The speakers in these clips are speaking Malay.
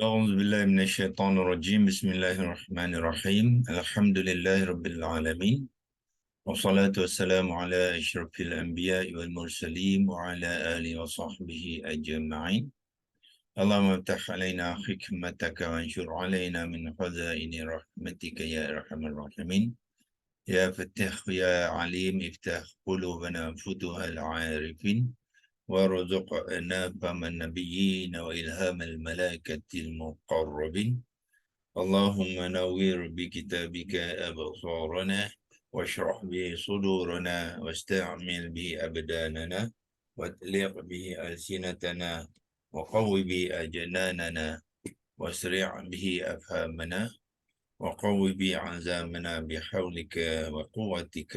أعوذ بالله من الشيطان الرجيم. بسم الله الرحمن الرحيم. الحمد لله رب العالمين، والصلاة والسلام على أشرف الأنبياء والمرسلين وعلى آله وصحبه أجمعين. اللهم افتح علينا حكمتك وانشر علينا من خزائن رحمتك يا أرحم الراحمين. يا فتاح يا عليم، افتح قلوبنا فتوح العارفين، وارزقنا فهم النبيين وإلهام الملائكة المقربين. اللهم نوّر بكتابك أبصارنا، واشرح به صدورنا، واستعمل به أبداننا، واطلق به ألسنتنا، وقوي به أجناننا، واسرع به أفهامنا، وقوي به عزامنا بحولك وقوتك،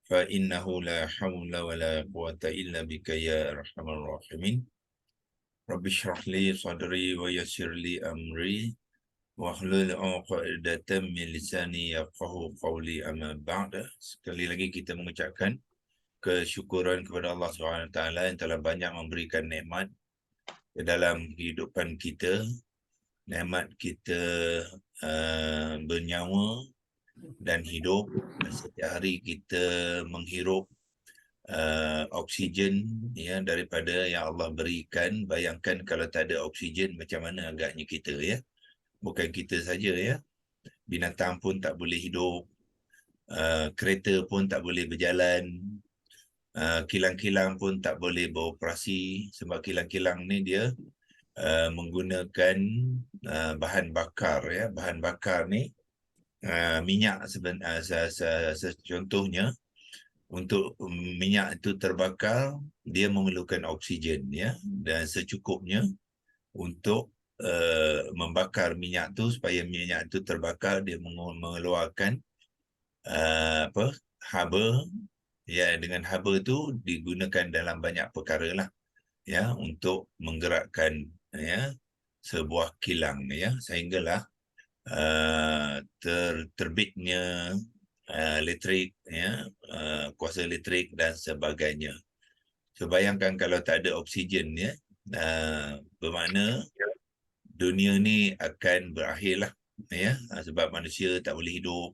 فإنه لا حول ولا قوة إلا بك يا أرحم الراحمين. رب اشرح لي صدري ويسر لي أمري wahlul 'uqdatam min lisani yafqahu qawli, amma ba'd. Sekali lagi kita mengucapkan kesyukuran kepada Allah SWT yang telah banyak memberikan nikmat ke dalam kehidupan kita. Nikmat kita bernyawa dan hidup. Setiap hari kita menghirup oksigen ya daripada yang Allah berikan. Bayangkan kalau tak ada oksigen, macam mana agaknya kita ya. Bukan kita saja ya, binatang pun tak boleh hidup, kereta pun tak boleh berjalan, kilang-kilang pun tak boleh beroperasi, sebab kilang-kilang ni dia menggunakan bahan bakar ya. Bahan bakar ni minyak contohnya. Untuk minyak itu terbakar, dia memerlukan oksigen ya, dan secukupnya untuk membakar minyak tu. Supaya minyak tu terbakar, dia mengeluarkan haba ya. Dengan haba tu digunakan dalam banyak perkara lah ya, untuk menggerakkan ya sebuah kilang ya, sehinggalah terbitnya elektrik ya, kuasa elektrik dan sebagainya. So bayangkan kalau tak ada oksigen ya, bermakna dunia ni akan berakhir lah ya, sebab manusia tak boleh hidup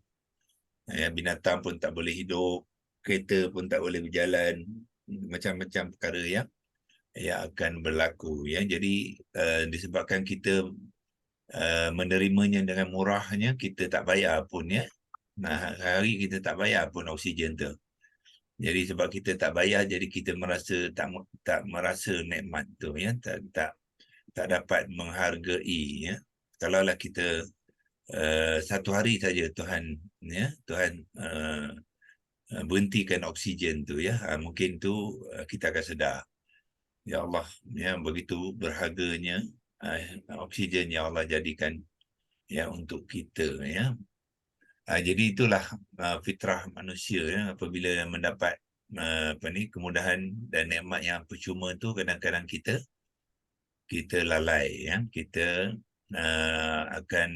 ya, binatang pun tak boleh hidup, kereta pun tak boleh berjalan, macam-macam perkara yang akan berlaku ya. Jadi disebabkan kita menerimanya dengan murahnya, kita tak bayar pun ya. Hari kita tak bayar pun oksigen tu. Jadi sebab kita tak bayar, jadi kita merasa tak merasa nikmat tu ya, tak dapat menghargai ya. Kalaulah kita satu hari saja Tuhan berhentikan oksigen tu ya, mungkin tu kita akan sedar, ya Allah ya, begitu berharganya oksigen yang Allah jadikan ya untuk kita ya. Jadi itulah fitrah manusia ya. Apabila mendapat kemudahan dan nikmat yang percuma tu, kadang-kadang kita lalai ya. Kita akan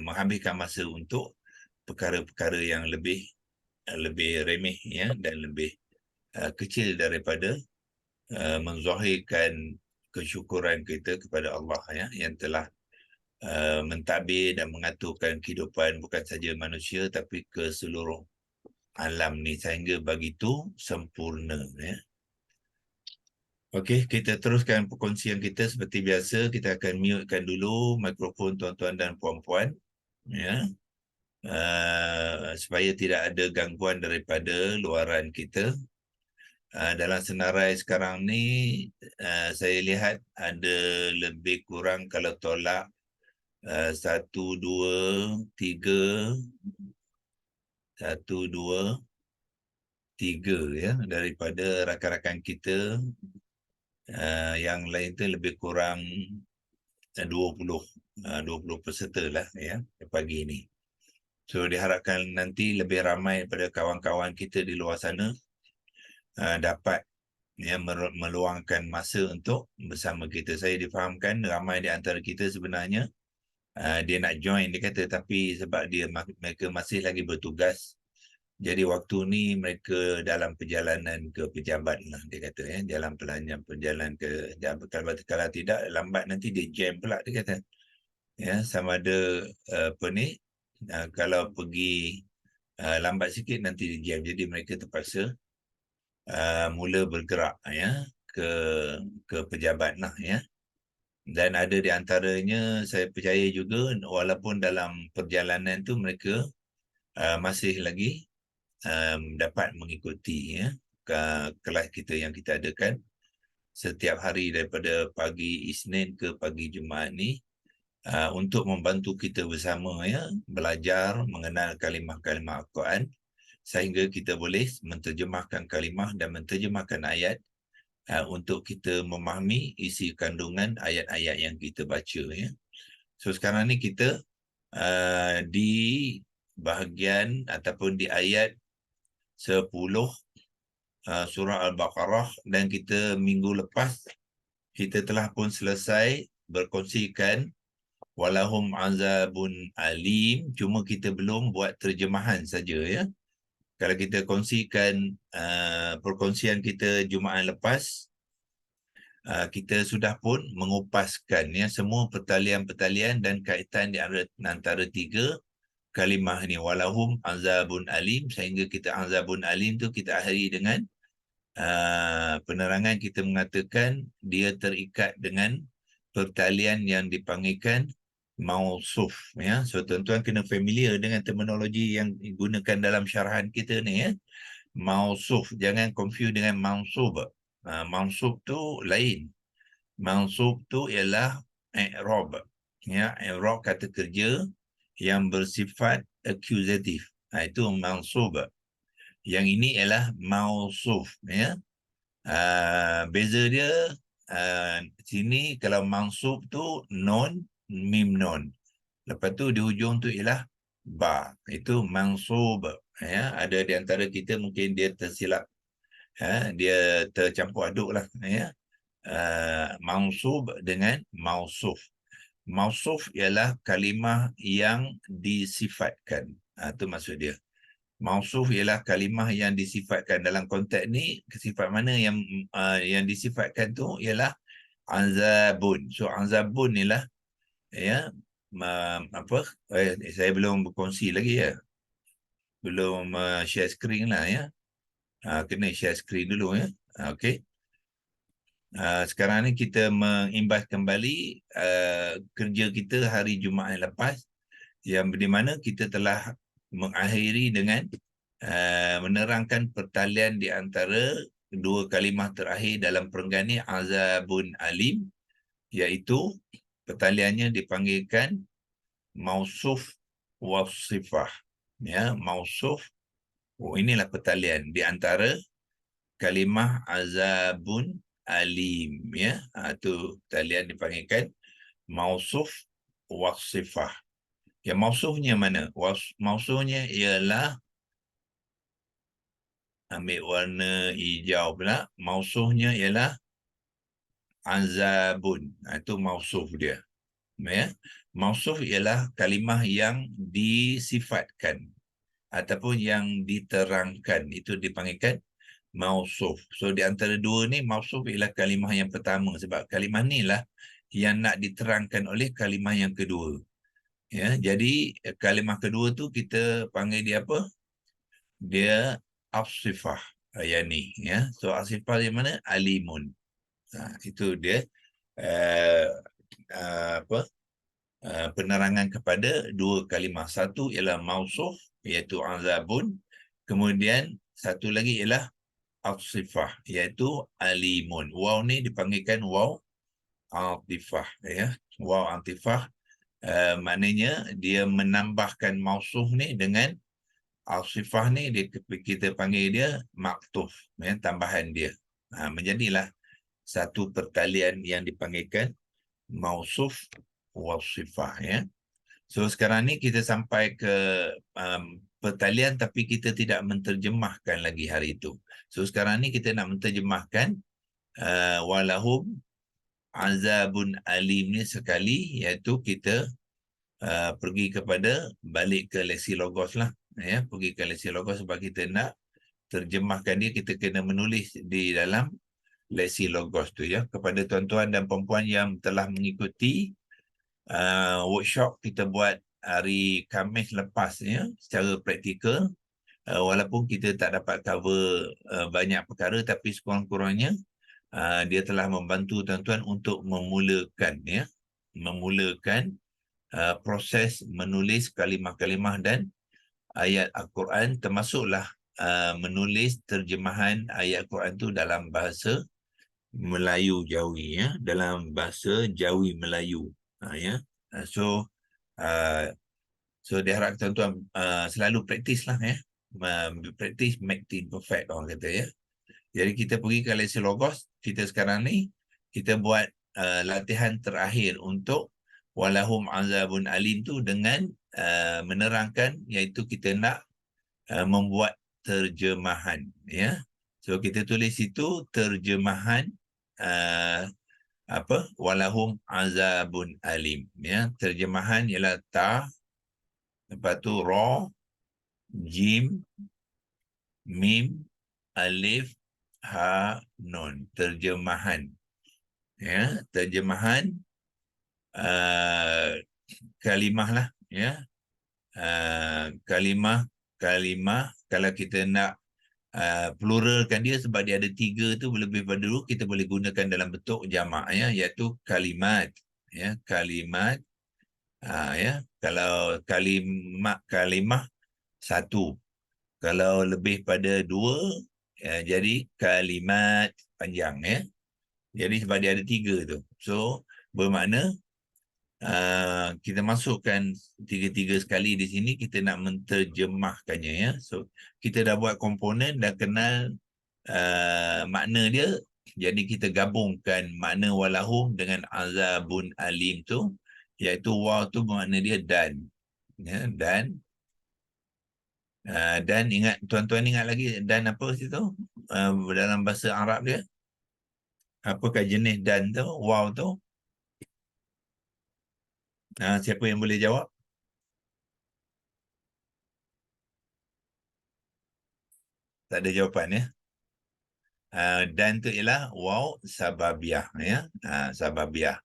menghabiskan masa untuk perkara-perkara yang lebih remeh ya, dan lebih kecil daripada menzahirkan kesyukuran kita kepada Allah ya, yang telah mentadbir dan mengaturkan kehidupan bukan saja manusia tapi ke seluruh alam ni sehingga begitu sempurna ya. Okey, kita teruskan perkongsian kita seperti biasa. Kita akan mutekan dulu mikrofon tuan-tuan dan puan-puan ya, supaya tidak ada gangguan daripada luaran kita. Dalam senarai sekarang ni saya lihat ada lebih kurang, kalau tolak 1, 2, 3 ya, daripada rakan-rakan kita. Yang lain tu lebih kurang 20 peserta lah ya pagi ini. So diharapkan nanti lebih ramai daripada kawan-kawan kita di luar sana dapat ya meluangkan masa untuk bersama kita. Saya difahamkan ramai di antara kita sebenarnya dia nak join, dia kata, tapi sebab mereka masih lagi bertugas Jadi waktu ni mereka dalam perjalanan ke pejabat lah, dia kata ya, dalam perjalanan ke pejabat. Kalau tidak lambat nanti dia jam pula, dia kata. Ya, sama ada apa ni, kalau pergi lambat sikit nanti dia jam. Jadi mereka terpaksa mula bergerak ya ke pejabat lah ya. Dan ada di antaranya saya percaya juga walaupun dalam perjalanan tu mereka masih lagi dapat mengikuti ya kelas kita yang kita adakan setiap hari daripada pagi Isnin ke pagi Jumaat ni untuk membantu kita bersama ya belajar mengenal kalimah-kalimah Al-Quran sehingga kita boleh menterjemahkan kalimah dan menterjemahkan ayat untuk kita memahami isi kandungan ayat-ayat yang kita baca ya. So sekarang ni kita di bahagian ataupun di ayat 10 surah Al-Baqarah, dan kita minggu lepas kita telah pun selesai berkongsikan walahum azabun alim, cuma kita belum buat terjemahan saja ya. Kalau kita kongsikan perkongsian kita Jumaat lepas, kita sudah pun mengupaskan ya semua pertalian-pertalian dan kaitan di antara tiga kalimah ni, walahum azabun alim, sehingga kita azabun alim tu kita akhiri dengan penerangan kita mengatakan dia terikat dengan pertalian yang dipanggilkan mausuf ya. So tuan-tuan kena familiar dengan terminologi yang digunakan dalam syarahan kita ni ya. Mausuf, jangan confuse dengan mansub. Mansub tu lain. Mansub tu ialah i'rab. Ya, i'rab kata kerja yang bersifat akuzatif. Itu mansub. Yang ini ialah mausuf ya. Beza dia sini kalau mansub tu non, mim non. Lepas tu di hujung tu ialah ba. Itu mansub ya. Ada di antara kita mungkin dia tersilap, dia tercampur aduk lah ya. Mansub dengan mausuf. Mausuf ialah kalimah yang disifatkan. Itu maksud dia. Mausuf ialah kalimah yang disifatkan. Dalam konteks ni, sifat mana yang disifatkan tu ialah azabun. So azabun ialah ya saya belum berkongsi lagi ya. Belum share screen lah ya. Kena share screen dulu ya. Okey. Sekarang ni kita mengimbas kembali kerja kita hari Jumaat lepas, yang di mana kita telah mengakhiri dengan menerangkan pertalian di antara dua kalimah terakhir dalam perenggan ni, azabun alim, iaitu pertaliannya dipanggilkan mausuf wasifah ya. Mausuf, inilah pertalian di antara kalimah azabun alim ya. Itu pertalian dipanggilkan mausuf wasifah. Ya, mausufnya mana? Mausufnya ialah, ambil warna hijau pula, mausufnya ialah azabun. Itu mausuf dia. Ya. Mausuf ialah kalimah yang disifatkan ataupun yang diterangkan. Itu dipanggilkan mausuf. So di antara dua ni, mausuf ialah kalimah yang pertama, sebab kalimah ni lah yang nak diterangkan oleh kalimah yang kedua. Ya, jadi kalimah kedua tu kita panggil dia apa? Dia asifah. Yang ni ya. So asifah di mana? Alimun. Itu dia penerangan kepada dua kalimah. Satu ialah mausuf, iaitu azabun. Kemudian satu lagi ialah asifah, iaitu alimun. Waw ni dipanggilkan waw atifah ya. Waw atifah maknanya dia menambahkan mausuf ni dengan asifah ni, kita panggil dia maktuf ya, tambahan dia. Menjadilah satu pertalian yang dipanggilkan mausuf wasifah ya. So sekarang ni kita sampai ke pertalian, tapi kita tidak menterjemahkan lagi hari itu. So sekarang ni kita nak menterjemahkan walahum azabun alim ni sekali, iaitu kita pergi kepada balik ke leksi logos lah ya, pergi ke leksi logos sebab kita nak terjemahkan dia, kita kena menulis di dalam leksi logos tu ya. Kepada tuan-tuan dan puan-puan yang telah mengikuti workshop kita buat hari Khamis lepas ya, secara praktikal, walaupun kita tak dapat cover banyak perkara, tapi sekurang-kurangnya dia telah membantu tuan-tuan untuk memulakan proses menulis kalimah-kalimah dan ayat Al-Quran, termasuklah menulis terjemahan ayat Al-Quran tu dalam bahasa Melayu Jawi ya, dalam bahasa Jawi Melayu ya. So diharap tuan-tuan selalu praktis lah ya. Praktis make things perfect orang kata ya. Jadi kita pergi ke leksi logos, kita sekarang ni kita buat latihan terakhir untuk walahum azabun alim tu dengan menerangkan, iaitu kita nak membuat terjemahan ya. So kita tulis itu terjemahan walahum azabun alim ya. Terjemahan ialah ta, lepas tu ra, jim, mim, alif, ha, nun. Terjemahan ya, terjemahan kalimah lah ya. Kalimah kalau kita nak pluralkan dia, sebab dia ada 3 tu, lebih pada dulu kita boleh gunakan dalam bentuk jamak ya, iaitu kalimat ya, kalimat ya. Kalau kalimah 1, kalau lebih pada 2 jadi kalimat panjang ya. Jadi sebab dia ada 3 tu, so bermakna kita masukkan 3 sekali di sini, kita nak menterjemahkannya ya. So kita dah buat komponen, dah kenal makna dia, jadi kita gabungkan makna walahum dengan azabun alim tu, iaitu waw tu bermakna dia dan ya, dan ingat, tuan-tuan ingat lagi dan apa situ dalam bahasa Arab dia, apakah jenis dan tu, waw tu? Siapa yang boleh jawab? Tak ada jawapan ya. Dan tu ialah waw sababiyah ya. Sababiyah.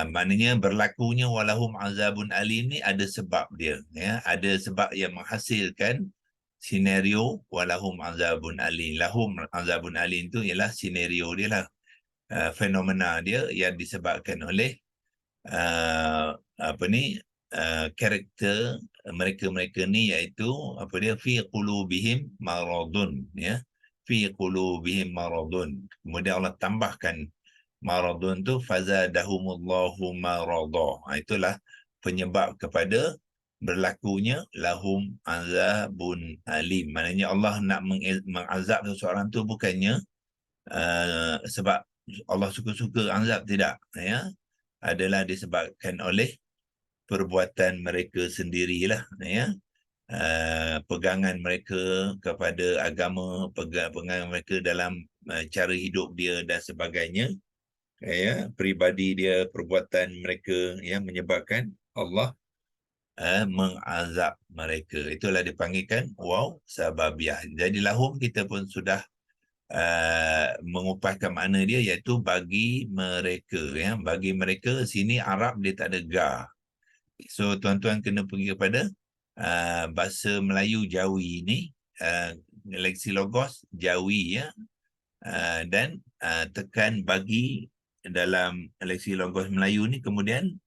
Maknanya berlakunya walahum azabun alim ni ada sebab dia ya. Ada sebab yang menghasilkan senario walahum azabun alim. Lahum azabun alim tu ialah senario dia lah. Fenomena dia yang disebabkan oleh karakter mereka ni, iaitu fi qulubihim maradun ya, fi qulubihim maradun. Kemudian Allah tambahkan maradun tu fazadahumullahu marada. Itulah penyebab kepada berlakunya lahum azabun alim. Maknanya Allah nak mengazab seseorang tu bukannya sebab Allah suka-suka azab, tidak ya. Adalah disebabkan oleh perbuatan mereka sendirilah ya. Pegangan mereka kepada agama, pegangan mereka dalam cara hidup dia dan sebagainya ya, peribadi dia, perbuatan mereka yang menyebabkan Allah mengazab mereka. Itulah dipanggilkan waw sababiyah. Jadi lahum kita pun sudah mengupaskan makna dia, iaitu bagi mereka ya. Bagi mereka, sini Arab dia tak ada ga. So tuan-tuan kena pergi kepada bahasa Melayu Jawi ni, leksi logos Jawi ya, dan tekan bagi dalam leksi logos Melayu ni, kemudian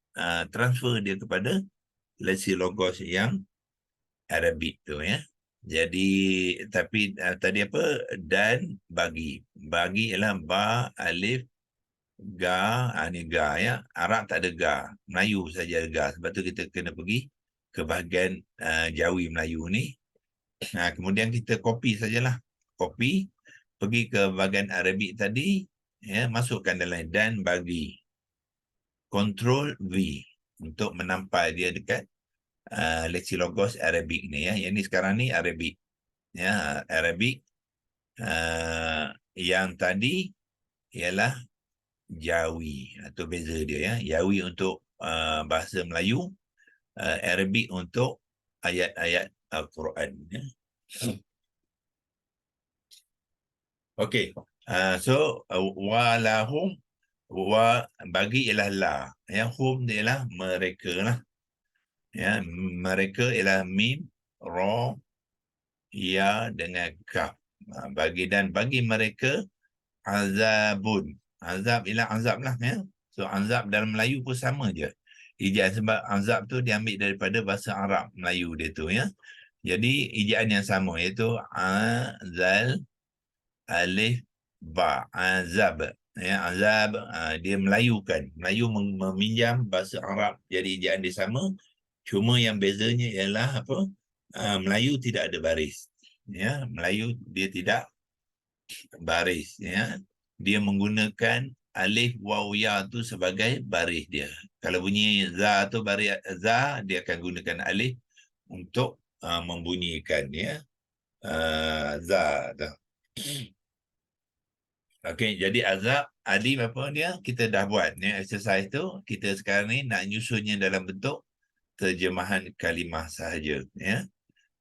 transfer dia kepada leksi logos yang Arabik tu ya. Jadi tapi tadi apa, dan bagi ialah ba, alif, ga, ni ga ya. Arab tak ada ga, Melayu saja ada ga. Sebab tu kita kena pergi ke bahagian Jawi Melayu ni. Kemudian kita copy sajalah, copy pergi ke bahagian Arabik tadi ya, masukkan dalam dan bagi, Ctrl V untuk menampal dia dekat leksi logos Arabik ni ya. Yang ni sekarang ni Arabik ya, Arabik. Yang tadi ialah Jawi, atau beza dia ya. Jawi untuk bahasa Melayu, Arabik untuk ayat-ayat Al-Quran. Ya. Okey. So walahum, wa bagi ialah la. Ya, hum ni ialah mereka lah. Ya, mereka ialah mim, ra, ya dengan kaf. Bagi mereka azabun. Azab ialah azab lah, ya. So azab dalam Melayu pun sama je. Ejaan sebab azab tu diambil daripada bahasa Arab Melayu dia tu, ya. Jadi ejaan yang sama iaitu azal alif ba, azab. Ya, azab, dia melayukan. Melayu meminjam bahasa Arab, jadi ejaan dia sama. Cuma yang bezanya ialah apa? Melayu tidak ada baris. Ya, Melayu dia tidak baris, ya. Dia menggunakan alif waw ya tu sebagai baris dia. Kalau bunyi za tu baris za, dia akan gunakan alif untuk membunyikan, ya. Za tu. Okey, jadi azab adim apa dia? Kita dah buat, ya, exercise tu. Kita sekarang ni nak nyusunnya dalam bentuk terjemahan kalimah sahaja, ya.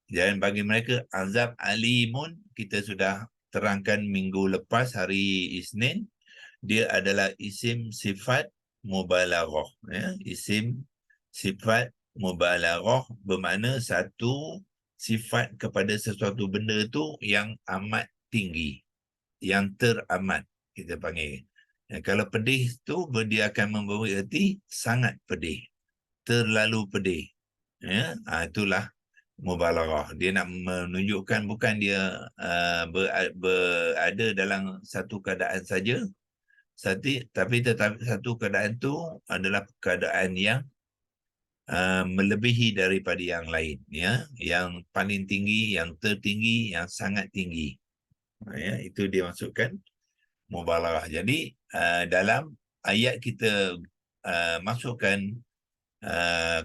Dan bagi mereka azab alimun, kita sudah terangkan minggu lepas hari Isnin, dia adalah isim sifat mubalaghah, ya. Isim sifat mubalaghah bermakna satu sifat kepada sesuatu benda tu yang amat tinggi, yang teramat, kita panggil. Kalau pedih tu dia akan membawa erti sangat pedih, terlalu pedih, ya. Itulah mubalaghah. Dia nak menunjukkan bukan dia berada dalam satu keadaan saja, tapi tetapi satu keadaan tu adalah keadaan yang melebihi daripada yang lain, ya, yang paling tinggi, yang tertinggi, yang sangat tinggi. Ya, itu dia maksudkan mubalaghah. Jadi dalam ayat kita masukkan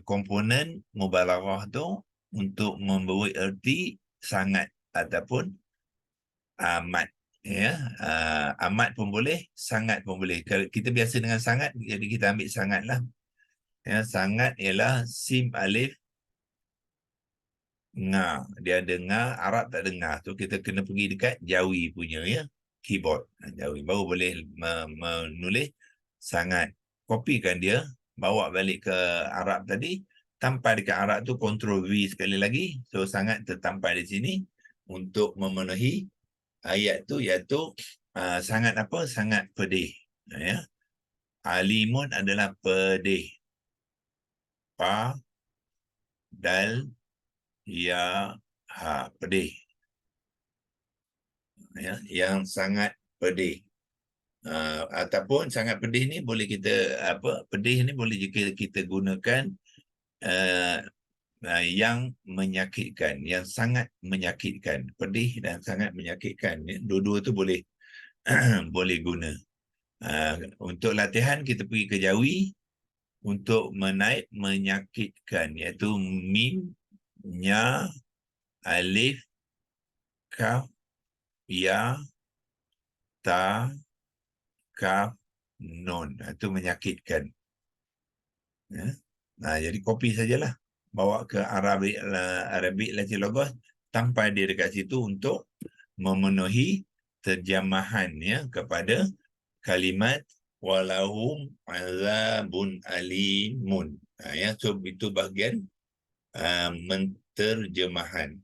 komponen mubalaghah tu untuk memberi erti sangat ataupun amat, ya. Amat pun boleh, sangat pun boleh. Kalau kita biasa dengan sangat, jadi kita ambil sangatlah, ya. Sangat ialah sim alif nga, dia ada nga, Arab tak dengar tu, kita kena pergi dekat Jawi punya, ya, keyboard Jawi baru boleh menulis sangat. Kopikan dia, bawa balik ke Arab tadi, tampal dekat Arab tu, Ctrl V sekali lagi, so sangat tertampal di sini untuk memenuhi ayat tu, iaitu sangat apa? Sangat pedih, ya. Alimun adalah pedih. Pa, dal, ya, ha, pedih, ya, yang sangat pedih. Ataupun sangat pedih ni boleh kita pedih ni boleh juga kita gunakan yang menyakitkan, yang sangat menyakitkan. Pedih dan sangat menyakitkan, ya. Dua-dua tu boleh boleh guna. Untuk latihan kita pergi ke Jawi untuk menaik menyakitkan, iaitu mim, nya, alif, kaf, ya, ta, kaf, nun. Itu menyakitkan, ya. Jadi kopi sajalah, bawa ke Arabic Latin Logos, tampal dia dekat situ untuk memenuhi terjemahan, ya, kepada kalimat walahum azabun alimun. Ya, so itu bahagian menterjemahan.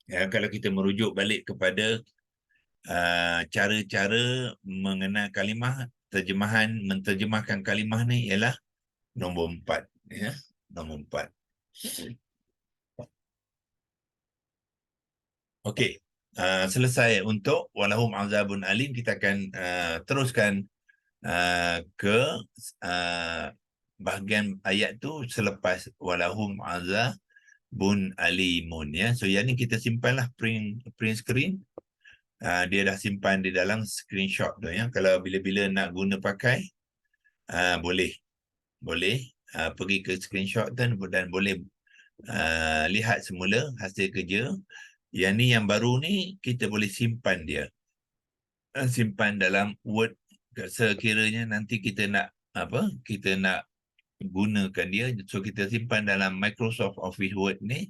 Ya, kalau kita merujuk balik kepada cara-cara mengenal kalimah, menterjemahkan kalimah ni ialah nombor 4, ya, nombor 4. Okey, selesai untuk walahum azabun alim. Kita akan teruskan ke bahagian ayat tu selepas walahum azabun alimun, ya. So yang ni kita simpanlah print screen. Dia dah simpan di dalam screenshot tu, ya. Kalau bila-bila nak guna pakai, boleh pergi ke screenshot dan boleh lihat semula hasil kerja. Yang ni, yang baru ni, kita boleh simpan dia, simpan dalam Word. Sekiranya nanti kita nak gunakan dia, so kita simpan dalam Microsoft Office Word ni,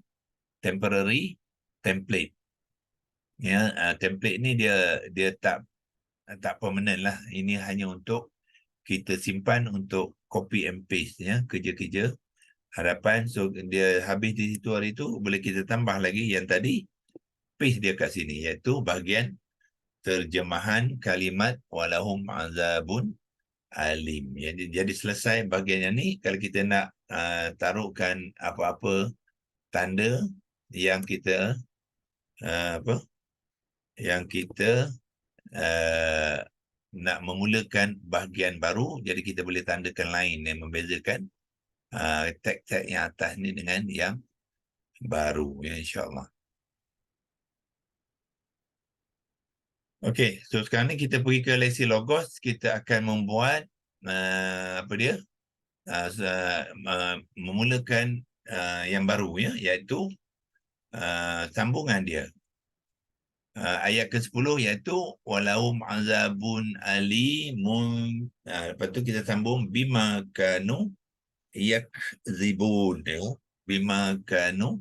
temporary template. Ya, template ni dia tak permanent lah. Ini hanya untuk kita simpan untuk copy and paste ya, kerja-kerja hadapan. So dia habis di situ hari tu, boleh kita tambah lagi yang tadi, paste dia kat sini, iaitu bahagian terjemahan kalimat walahum azabun alim. Jadi selesai bahagian yang ni. Kalau kita nak taruhkan apa-apa tanda yang kita apa yang kita nak memulakan bahagian baru, jadi kita boleh tandakan lain yang membezakan tag-tag yang atas ni dengan yang baru ya, insyaAllah. Okey, so sekarang ni kita pergi ke leksi logos. Kita akan membuat apa dia memulakan yang baru ya, iaitu sambungan dia. Ayat ke-10 iaitu walahum azabun alimun. Lepas tu kita sambung bima kanu yakzibun. Bima kanu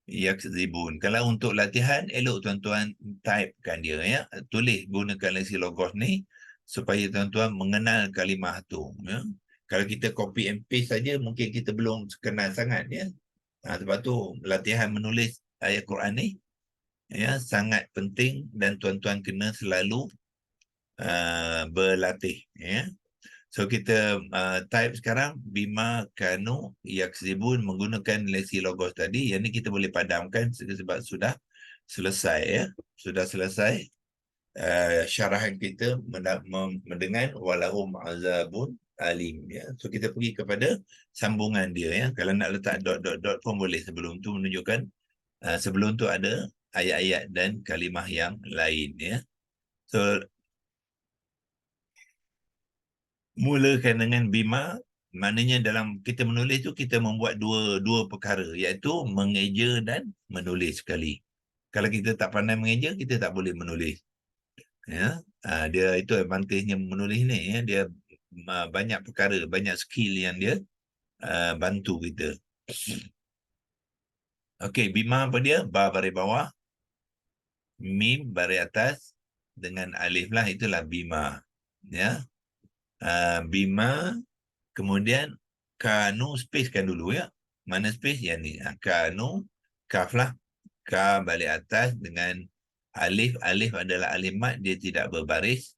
yakzibun. Kalau untuk latihan, elok tuan-tuan typekan dia ya. Tulis gunakan leksi logos ni supaya tuan-tuan mengenal kalimah tu ya. Kalau kita copy and paste saja, mungkin kita belum kenal sangat ya. Sebab tu latihan menulis ayat Quran ni ya sangat penting, dan tuan-tuan kena selalu berlatih ya. So kita type sekarang bima kanu yakzibun menggunakan leksi logos tadi. Yang ni kita boleh padamkan sebab sudah selesai ya. Sudah selesai syarahan kita dengan walahum azabun alim ya. So kita pergi kepada sambungan dia ya. Kalau nak letak dot pun boleh sebelum tu, menunjukkan sebelum tu ada ayat-ayat dan kalimah yang lain ya. So mulakan dengan bima, maknanya dalam kita menulis tu kita membuat dua perkara, iaitu mengeja dan menulis sekali. Kalau kita tak pandai mengeja, kita tak boleh menulis. Ya, dia itu advantage-nya menulis ni ya, dia banyak perkara, banyak skill yang dia bantu kita. Okey, bima apa dia? Ba baris bawah, mim baris atas dengan alif lah, itulah bima ya. Bima, kemudian kanu, spacekan dulu ya. Mana space? Yang ni. Kanu, kaf lah. Ka balik atas dengan alif. Alif adalah alif mat, dia tidak berbaris.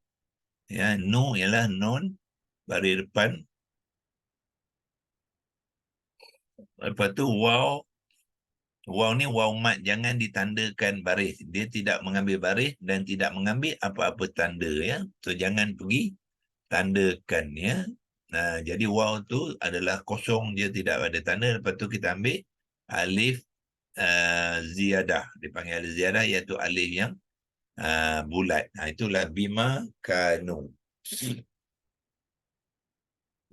Ya, nu ialah nun, baris depan. Lepas tu waw. Waw ni waw mat, jangan ditandakan baris. Dia tidak mengambil baris dan tidak mengambil apa-apa tanda ya. So jangan pergi tandakan ya. Jadi waw tu adalah kosong, dia tidak ada tanda. Lepas tu kita ambil alif ziyadah, dipanggil alif ziyadah, iaitu alif yang bulat. Itulah bima kanu.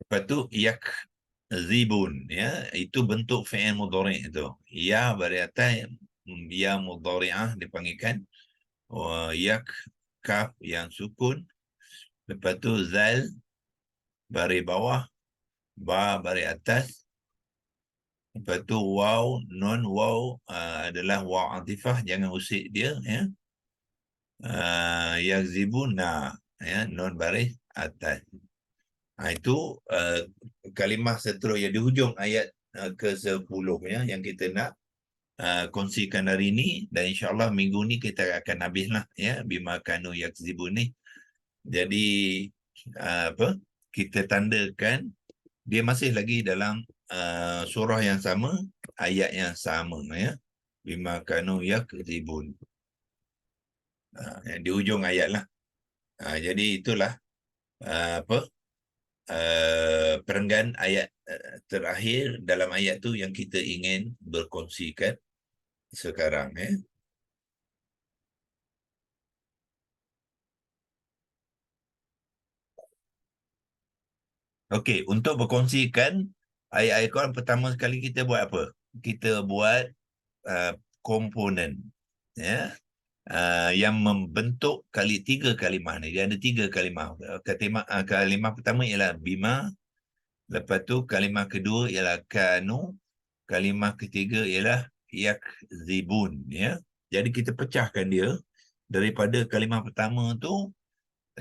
Lepas tu yakzibun ya, itu bentuk fi'il mudhari' itu. Ya baris atas, ya mudhari'ah dipanggilkan. Yak, kaf yang sukun. Lepas tu zal baris bawah, ba baris atas. Lepas tu waw, non waw adalah waw atifah, jangan usik dia ya. Yakzibuna ya, non baris atas. Itu kalimah seterusnya di hujung ayat ke-10 ya, yang kita nak kongsikan hari ini, dan insyaAllah minggu ni kita akan habislah ya bima kanu yakzibun ni. Jadi kita tandakan dia masih lagi dalam surah yang sama, ayat yang sama ya. Bima kanu yakzibun. Di hujung ayat lah. Jadi itulah perenggan ayat terakhir dalam ayat tu yang kita ingin berkongsikan sekarang ya. Okey, untuk berkongsikan ayat-ayat Quran, pertama sekali kita buat apa? Kita buat komponen ya, yang membentuk tiga kalimah ni. Dia ada tiga kalimah. Kalimah pertama ialah bima. Lepas tu kalimah kedua ialah kanu. Kalimah ketiga ialah yakzibun, ya. Jadi kita pecahkan dia daripada kalimah pertama tu,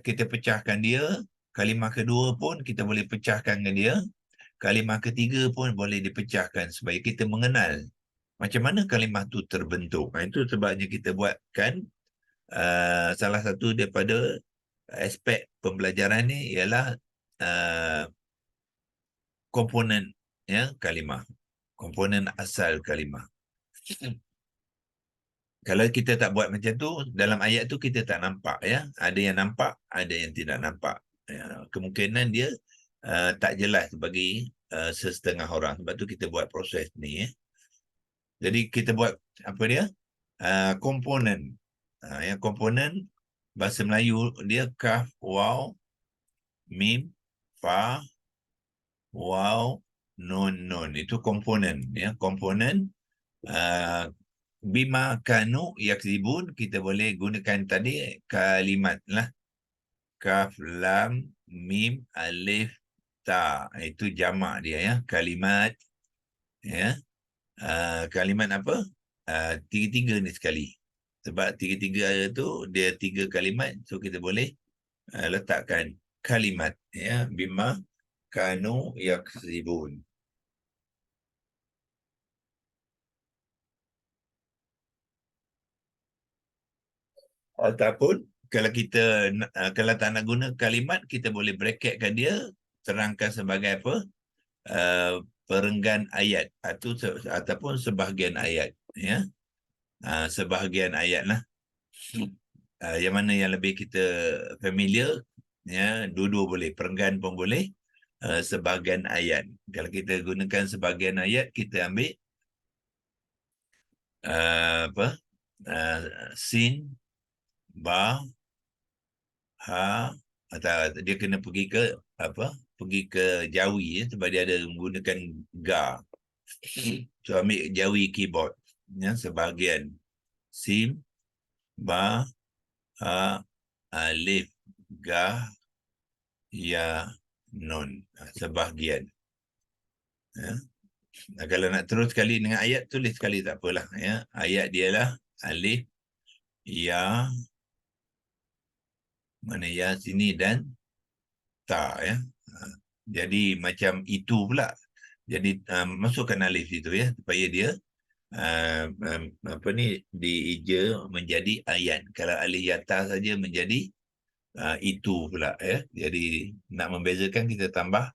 kita pecahkan dia, kalimah kedua pun kita boleh pecahkan dengan dia, kalimah ketiga pun boleh dipecahkan supaya kita mengenal macam mana kalimah tu terbentuk. Itu sebabnya kita buatkan salah satu daripada aspek pembelajaran ni ialah komponen, ya, kalimah, komponen asal kalimah. Kalau kita tak buat macam tu, dalam ayat tu kita tak nampak, ya. Ada yang nampak, ada yang tidak nampak. Ya, kemungkinan dia tak jelas bagi sesetengah orang. Sebab tu kita buat proses ni, ya. Jadi kita buat apa dia? Komponen. Yang komponen bahasa Melayu dia kaf, waw, mim, fa, waw, nun. Itu komponen, ya. Komponen bima kanu yakzibun, kita boleh gunakan tadi kalimat lah. Kaf, lam, mim, alif, ta. Itu jamak dia, ya. Kalimat, ya. Kalimat apa? Tiga-tiga ni sekali. Sebab tiga-tiga tu dia tiga kalimat, so kita boleh letakkan kalimat, ya. Bima kanu yakzibun. Ataupun kalau kita kalau tak nak guna kalimat, kita boleh bracketkan dia, terangkan sebagai apa? Perenggan ayat ataupun sebahagian ayat, ya. Sebahagian ayat lah. Yang mana yang lebih kita familiar, ya, dua-dua boleh, perenggan pun boleh, sebahagian ayat. Kalau kita gunakan sebahagian ayat, kita ambil sin, ba, ha, atau dia kena pergi ke pergi ke Jawi, ya, sebab dia ada menggunakan ga. So ambil Jawi keyboard, ya, sebahagian sim, ba, ha, alif, ga, ya, nun, sebahagian, ya. Kalau nak terus sekali dengan ayat, tulis sekali tak apalah, ya. Ayat dia lah alif, ya, mana ya sini, dan ta, ya. Jadi macam itu pula. Jadi masukkan alif itu, ya, supaya dia apa ni dieja menjadi ayat. Kalau alif yata saja menjadi itu pula, ya. Jadi nak membezakan, kita tambah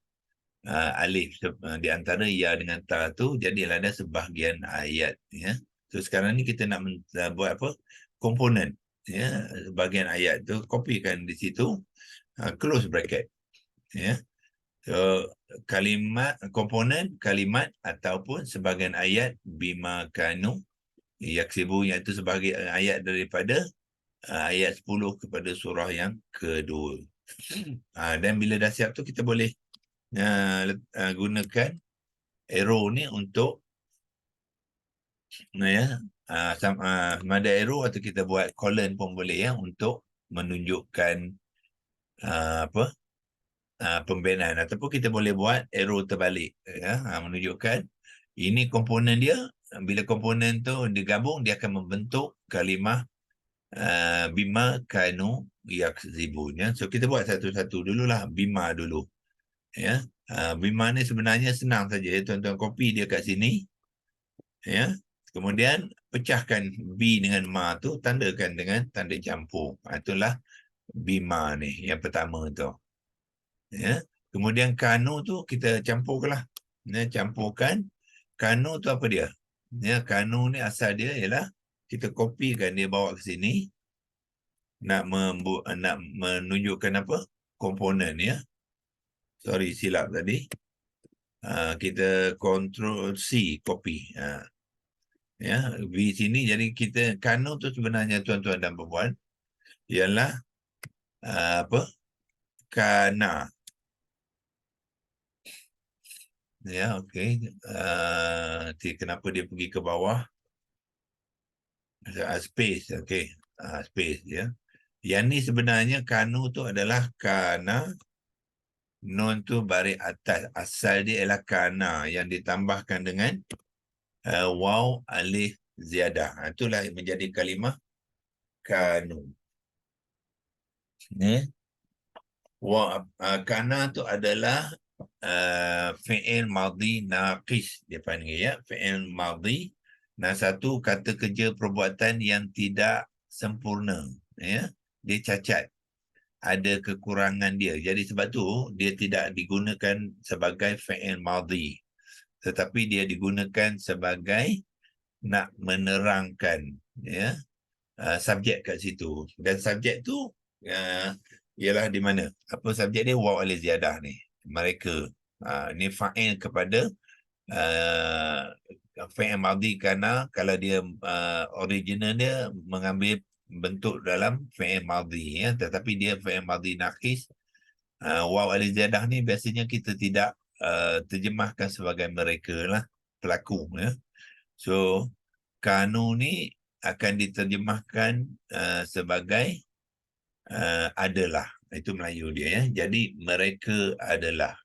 alif di antara ya dengan ta tu, jadilah ada sebahagian ayat, ya. So sekarang ni kita nak buat apa? Komponen, ya, bahagian ayat tu, kopikan di situ, close bracket, ya. So kalimat, komponen kalimat ataupun sebahagian ayat bima kanu yaksibu, iaitu sebagai ayat daripada ayat 10 kepada surah yang kedua. Dan bila dah siap tu, kita boleh gunakan arrow ni untuk ya, sama ada arrow atau kita buat colon pun boleh, ya, untuk menunjukkan apa pembenaran, ataupun kita boleh buat arrow terbalik, ya, menunjukkan ini komponen dia. Bila komponen tu digabung, dia akan membentuk kalimah bima kanu yakzibun, ya. So kita buat satu-satu dululah. Bima dulu, ya. Bima ni sebenarnya senang saja, ya. Tuan-tuan copy dia kat sini, ya. Kemudian pecahkan B dengan ma tu, tandakan dengan tanda campur. Itulah bima ni yang pertama tu, ya. Kemudian kanu tu kita campurkanlah, ya, campurkan. Kanu tu apa dia? Ya, kanu ni asal dia ialah kita kopikan dia, bawa ke sini, nak menunjukkan apa? Komponen, ya. Sorry, silap tadi. Kita Ctrl C, copy. Ya, V sini. Jadi kita kanu tu sebenarnya, tuan-tuan dan puan, ialah apa? Kana. Ya, okey. Kenapa dia pergi ke bawah? Space, okey. Space, ya. Yang ni sebenarnya kanu tu adalah kana, nun tu baris atas. Asal dia ialah kana yang ditambahkan dengan waw alif ziyadah. Itulah menjadi kalimah kanu. Ya. Kana tu adalah fi'il madhi naqis dia panggil, ya, fi'il madhi. Nah, satu kata kerja perbuatan yang tidak sempurna, ya, dia cacat, ada kekurangan dia. Jadi sebab tu dia tidak digunakan sebagai fi'il madhi, tetapi dia digunakan sebagai nak menerangkan, ya, subjek kat situ. Dan subjek tu ialah di mana? Apa subjek dia? Waw alif ziyadah ni. Mereka. Ni fa'il kepada fi'il madhi, kerana kalau dia original dia mengambil bentuk dalam fi'il madhi, ya, tetapi dia fi'il madhi naqis. Waw alif ziyadah ni biasanya kita tidak terjemahkan sebagai mereka lah, pelaku, ya. So kanu ni akan diterjemahkan sebagai adalah. Itu Melayu dia, ya. Jadi mereka adalah.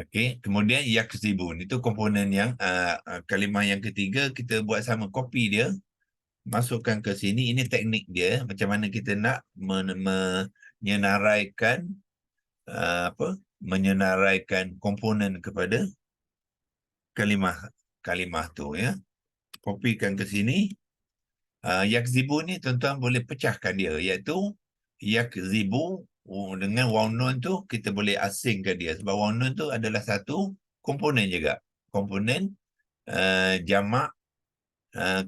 Okey, kemudian yakzibun itu komponen yang kalimah yang ketiga, kita buat sama, copy dia, masukkan ke sini. Ini teknik dia, macam mana kita nak menyenaraikan menyenaraikan komponen kepada kalimah tu, ya. Kopikan ke sini. Yakzibu ni tuan-tuan boleh pecahkan dia, iaitu yakzibu dengan waw nun tu kita boleh asingkan dia, sebab waw nun tu adalah satu komponen juga, komponen jamak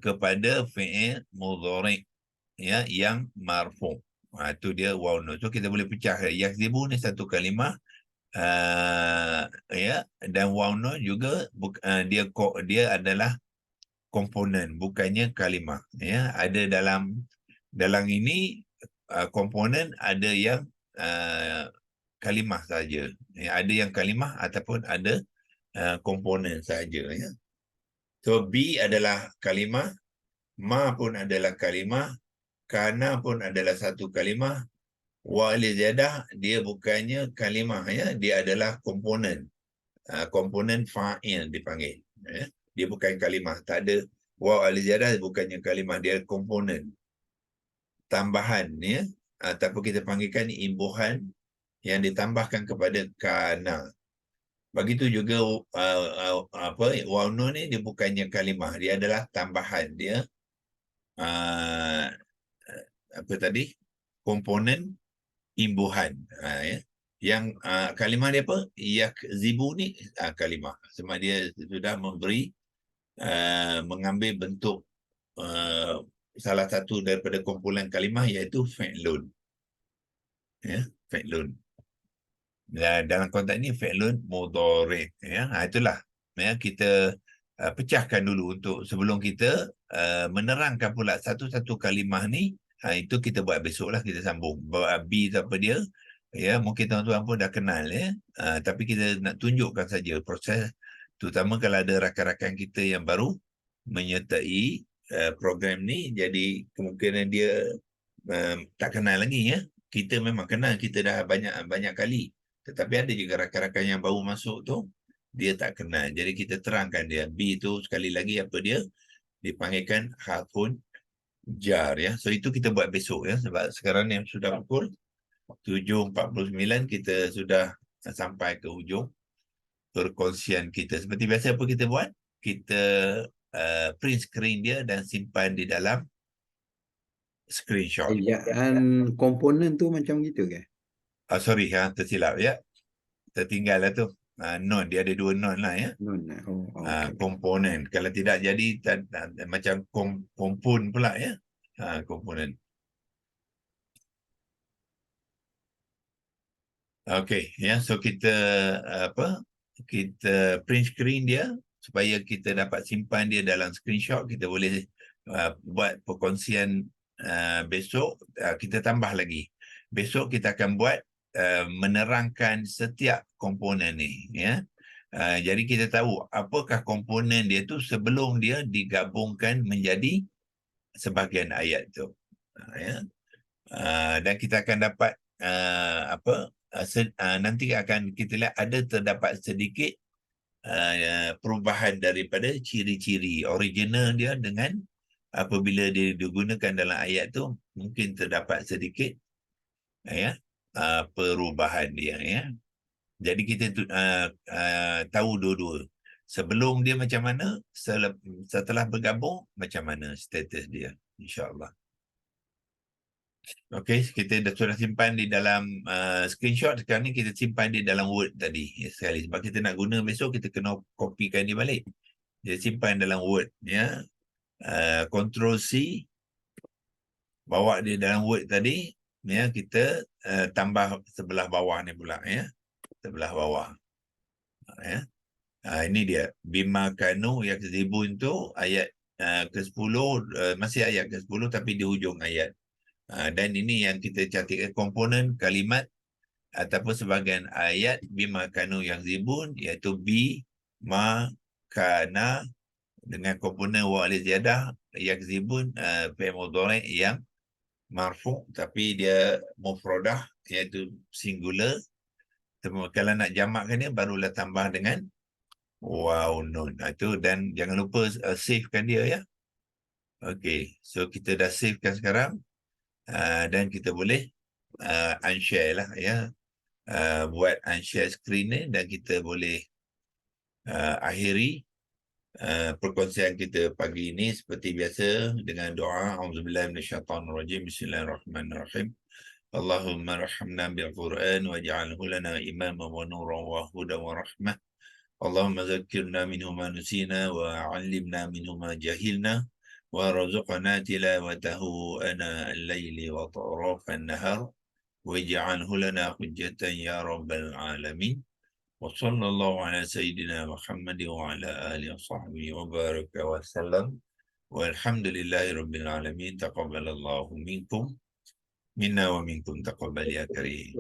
kepada fi'il mudhari', ya, yang marfu'. Itu dia waw nun. So kita boleh pecah. Yakzibu ni satu kalimah, ya, dan waw nun juga dia adalah komponen, bukannya kalimah, ya. Ada dalam ini komponen, ada yang kalimah saja, ya. Ada yang kalimah ataupun ada komponen saja, ya. So B adalah kalimah, ma pun adalah kalimah, kana pun adalah satu kalimah, wa alif ziyadah dia bukannya kalimah, ya, dia adalah komponen, komponen fa'il dipanggil, ya. Dia bukan kalimah, tak ada waw alif ziyadah, bukannya kalimah, dia komponen tambahan, ya, ataupun kita panggilkan imbuhan yang ditambahkan kepada kana. Begitu juga waw nun ni dia bukannya kalimah, dia adalah tambahan, dia apa tadi, komponen imbuhan, ya. Yang kalimah dia apa? Yakzibu ni kalimah, sebab dia sudah memberi mengambil bentuk salah satu daripada kumpulan kalimah, iaitu fi'lun, ya, fi'lun. Dalam konteks ini fi'lun mudhari', ya. Itulah, ya, kita pecahkan dulu untuk sebelum kita menerangkan pula satu-satu kalimah ni. Itu kita buat besok lah, kita sambung. B tu apa dia, ya, mungkin tuan-tuan pun dah kenal, ya. Tapi kita nak tunjukkan saja proses, terutama kalau ada rakan-rakan kita yang baru menyertai program ni, jadi kemungkinan dia tak kenal lagi, ya. Kita memang kenal, kita dah banyak kali, tetapi ada juga rakan-rakan yang baru masuk tu, dia tak kenal. Jadi kita terangkan dia. B tu sekali lagi apa dia, dipanggilkan harfun jar, ya. So itu kita buat besok, ya, sebab sekarang yang sudah pukul 7.49, kita sudah sampai ke hujung perkongsian kita. Seperti biasa apa kita buat, kita print screen dia dan simpan di dalam screenshot. Ejaan komponen tu macam gitu ke? Sorry, tersilap, ya. Tertinggal lah tu. Non, dia ada 2 non lah, ya. Okay. Komponen. Kalau tidak jadi macam kompon pula, ya. Komponen. Okey, ya. So kita kita print screen dia supaya kita dapat simpan dia dalam screenshot. Kita boleh buat perkongsian besok. Kita tambah lagi. Besok kita akan buat menerangkan setiap komponen ni, ya. Jadi kita tahu apakah komponen dia tu sebelum dia digabungkan menjadi sebahagian ayat tu, ya. Dan kita akan dapat nanti akan kita lihat ada terdapat sedikit perubahan daripada ciri-ciri original dia dengan apabila dia digunakan dalam ayat tu mungkin terdapat sedikit perubahan dia ya. Jadi kita tahu dua-dua. Sebelum dia macam mana, setelah bergabung macam mana status dia, insya-Allah. Okey, kita sudah simpan di dalam screenshot. Sekarang ni kita simpan di dalam Word tadi sekali. Sebab kita nak guna besok, kita kena kopikan dia balik. Dia simpan dalam Word. Ya. Ctrl C. Bawa dia dalam Word tadi. Ya, kita tambah sebelah bawah ni pula. Ya. Sebelah bawah. Ya. Ini dia. Bima kanu yakzibun tu ayat ke-10. Masih ayat ke-10 tapi di hujung ayat. Dan ini yang kita cantikkan komponen kalimat ataupun sebahagian ayat bima kanu yakzibun iaitu bi ma kana dengan komponen wa alif ziyadah yakzibun fi'il mudhari' yang marfu' tapi dia mufradah iaitu singular. Kalau nak jamakkan dia barulah tambah dengan waw nun. Itu dan jangan lupa savekan dia ya. Okey, so kita dah savekan sekarang. Dan kita boleh unshare lah ya, buat unshare screen ni dan kita boleh akhiri perkongsian kita pagi ini seperti biasa dengan doa auzubillahi minasyaitonirrajim bismillahirrahmanirrahim Allahumma rahmna bil Quran waj'alhu lana imaman wa nuran wa hudan wa rahmah Allahumma zakkirna minhu ma nusina wa 'allimna minhu ma jahilna وارزقنا تلاوته آناء الليل وأطراف النهار واجعله لنا حجة يا رب العالمين وصلى الله على سيدنا محمد وعلى آله وصحبه وبارك وسلم والحمد لله رب العالمين تقبل الله منكم منا ومنكم تقبل يا كريم